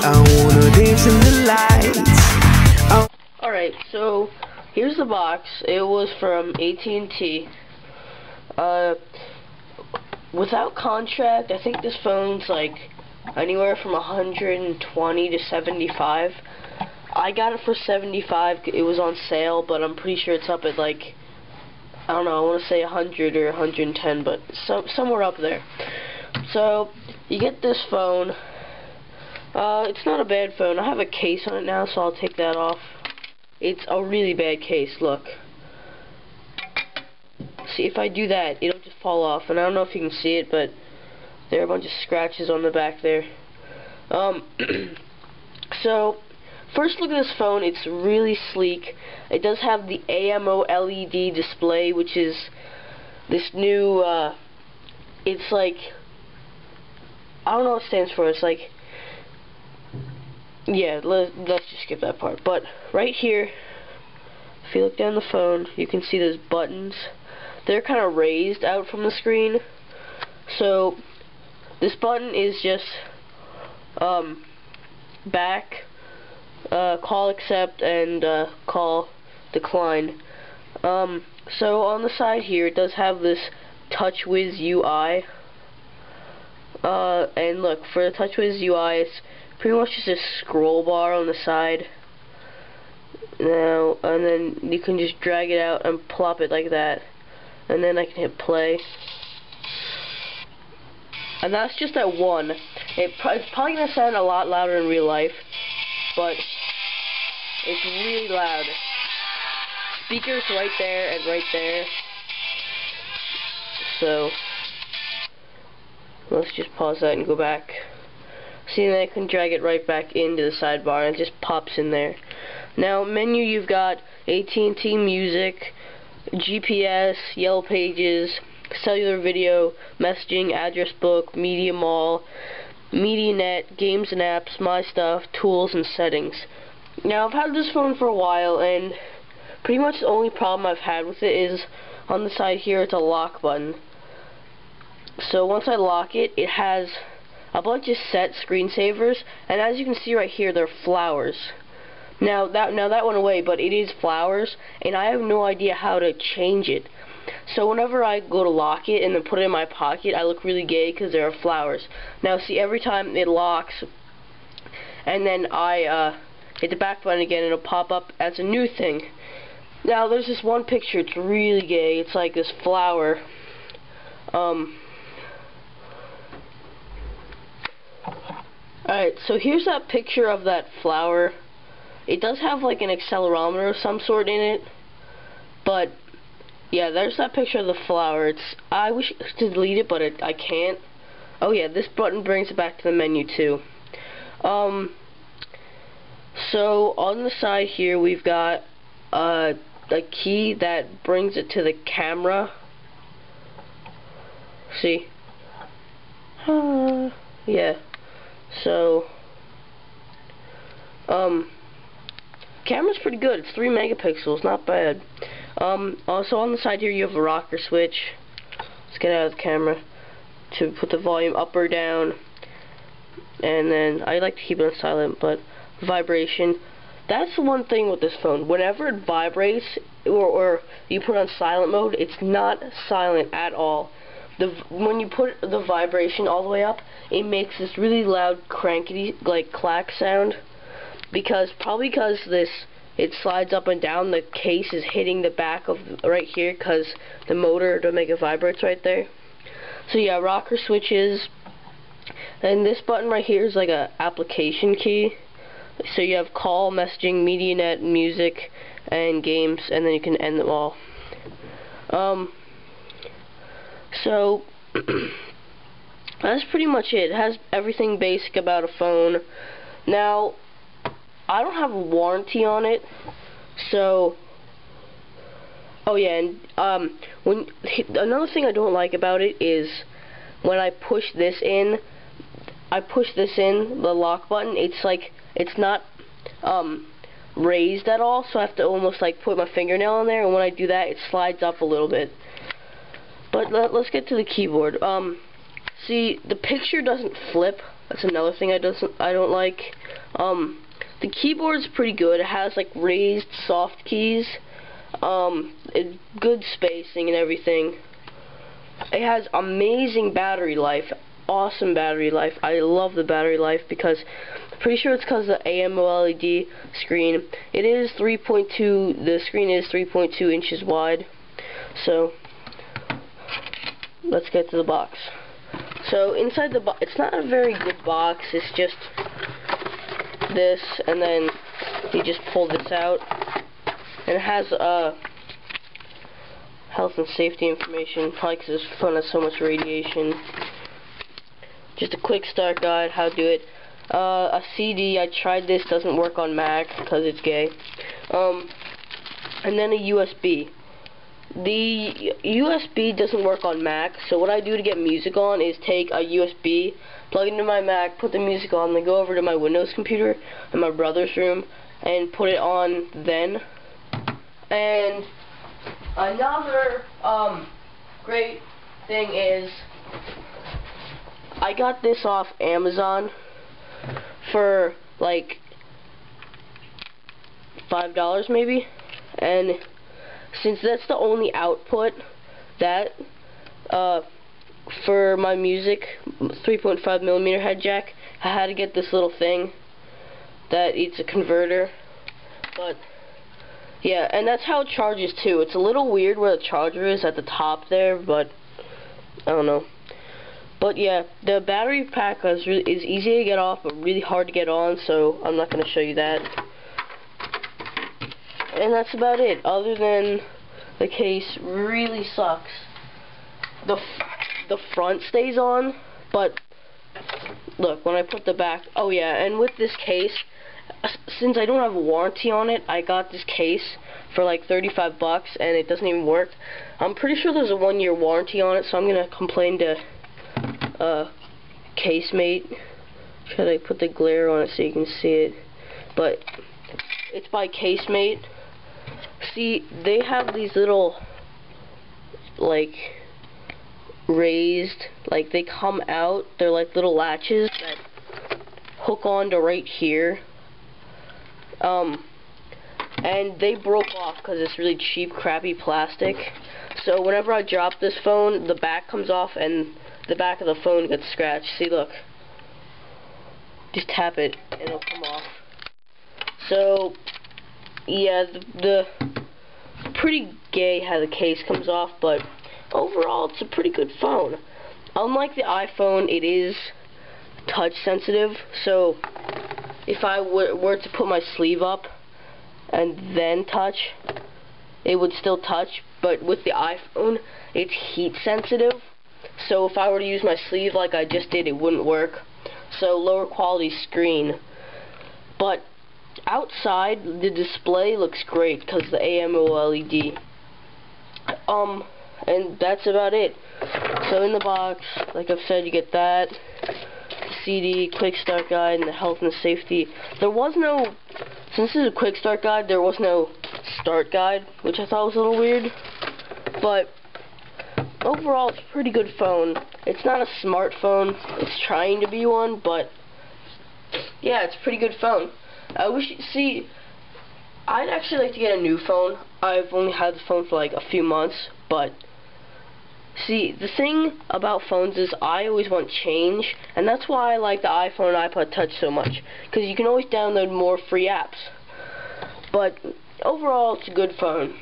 I wanna dance in the lights. Alright, so here's the box. It was from AT&T. Without contract, I think this phone's like anywhere from 120 to 75. I got it for 75. It was on sale, but I'm pretty sure it's up at like, I don't know, I want to say 100 or 110, but somewhere up there. So you get this phone. It's not a bad phone. I have a case on it now, so I'll take that off. It's a really bad case. Look. See, if I do that, it'll just fall off, and I don't know if you can see it, but there are a bunch of scratches on the back there. So, first look at this phone. It's really sleek. It does have the AMO LED display, which is this new, it's like, I don't know what it stands for. It's like, yeah, let's just skip that part. But right here, if you look down the phone, you can see those buttons. They're kind of raised out from the screen. So this button is just back, call accept, and call decline. So on the side here, it does have this TouchWiz UI. And look, for the TouchWiz UI, it's pretty much just a scroll bar on the side. Now, and then you can just drag it out and plop it like that. And then I can hit play. And that's just at 1. It's probably going to sound a lot louder in real life, but it's really loud. Speakers right there and right there. So, let's just pause that and go back. See, then I can drag it right back into the sidebar and it just pops in there. Now, menu, you've got AT&T Music, GPS, Yellow Pages, cellular video, messaging, address book, media mall, MediaNet, games and apps, my stuff, tools, and settings. Now, I've had this phone for a while, and pretty much the only problem I've had with it is on the side here, it's a lock button. So once I lock it, it has a bunch of set screensavers, and as you can see right here, they're flowers. Now that went away, but it is flowers, and I have no idea how to change it. So whenever I go to lock it and then put it in my pocket, I look really gay because there are flowers. Now see, every time it locks, and then I hit the back button again, it'll pop up as a new thing. Now there's this one picture, it's really gay. It's like this flower. Alright, so here's that picture of that flower. It does have like an accelerometer of some sort in it, but yeah, there's that picture of the flower. I wish to delete it, but I can't. Oh yeah, this button brings it back to the menu too. So on the side here, we've got a key that brings it to the camera. See? Yeah. So, camera's pretty good. It's 3 megapixels, not bad. Also on the side here, you have a rocker switch. Let's get out of the camera to put the volume up or down. And then I like to keep it on silent, but vibration. That's the one thing with this phone. Whenever it vibrates or you put it on silent mode, it's not silent at all. When you put the vibration all the way up, it makes this really loud crankety, like clack sound. Probably because it slides up and down, the case is hitting the back of right here because the motor to make it vibrates right there. So yeah, rocker switches, and this button right here is like a application key. So you have call, messaging, MediaNet, music, and games, and then you can end them all. So that's pretty much it. It has everything basic about a phone. Now, I don't have a warranty on it, so oh yeah, and another thing I don't like about it is when I push this in, the lock button, it's like it's not raised at all, so I have to almost like put my fingernail in there, and when I do that, it slides up a little bit. But let's get to the keyboard. See, the picture doesn't flip That's another thing I don't like. The keyboard's pretty good. It has like raised soft keys, good spacing and everything. It has amazing battery life, awesome battery life. I love the battery life because I'm pretty sure it's because of the AMOLED screen. It is 3.2. The screen is 3.2 inches wide. So let's get to the box. So inside the box, it's not a very good box. It's just this, and then you just pull this out, and it has health and safety information, probably because this phone has so much radiation. Just a quick start guide, how to do it. A CD, I tried this, doesn't work on Mac because it's gay. And then a USB. The USB doesn't work on Mac, so what I do to get music on is take a USB, plug it into my Mac, put the music on, then go over to my Windows computer in my brother's room and put it on then. And another great thing is I got this off Amazon for like $5 maybe, and since that's the only output that for my music 3.5mm head jack, I had to get this little thing that it's a converter. But yeah, and that's how it charges too. It's a little weird where the charger is at the top there, but I don't know. But yeah, the battery pack is easy to get off but really hard to get on, so I'm not going to show you that. And that's about it, other than the case really sucks. The front stays on, but look, when I put the back, oh yeah, and with this case, since I don't have a warranty on it, I got this case for like 35 bucks and it doesn't even work. I'm pretty sure there's a 1-year warranty on it, so I'm gonna complain to Casemate. Should I put the glare on it so you can see it? But it's by Casemate. See, they have these little, like, raised, like, they come out, they're like little latches that hook on to right here. And they broke off because it's really cheap, crappy plastic. So whenever I drop this phone, the back comes off and the back of the phone gets scratched. See, look. Just tap it and it'll come off. So, yeah, the pretty gay how the case comes off, but overall it's a pretty good phone. Unlike the iPhone, it is touch sensitive, so if I were to put my sleeve up and then touch, it would still touch, but with the iPhone, it's heat sensitive, so if I were to use my sleeve like I just did, it wouldn't work. So lower quality screen. But outside, the display looks great because the AMOLED. And that's about it. So in the box, like I've said, you get that CD, quick start guide, and the health and safety. There was no, since this is a quick start guide, there was no start guide, which I thought was a little weird. But overall, it's a pretty good phone. It's not a smartphone. It's trying to be one, but yeah, it's a pretty good phone. I wish, see, I'd actually like to get a new phone. I've only had the phone for like a few months, but see, the thing about phones is I always want change, and that's why I like the iPhone and iPod Touch so much, because you can always download more free apps. But overall, it's a good phone.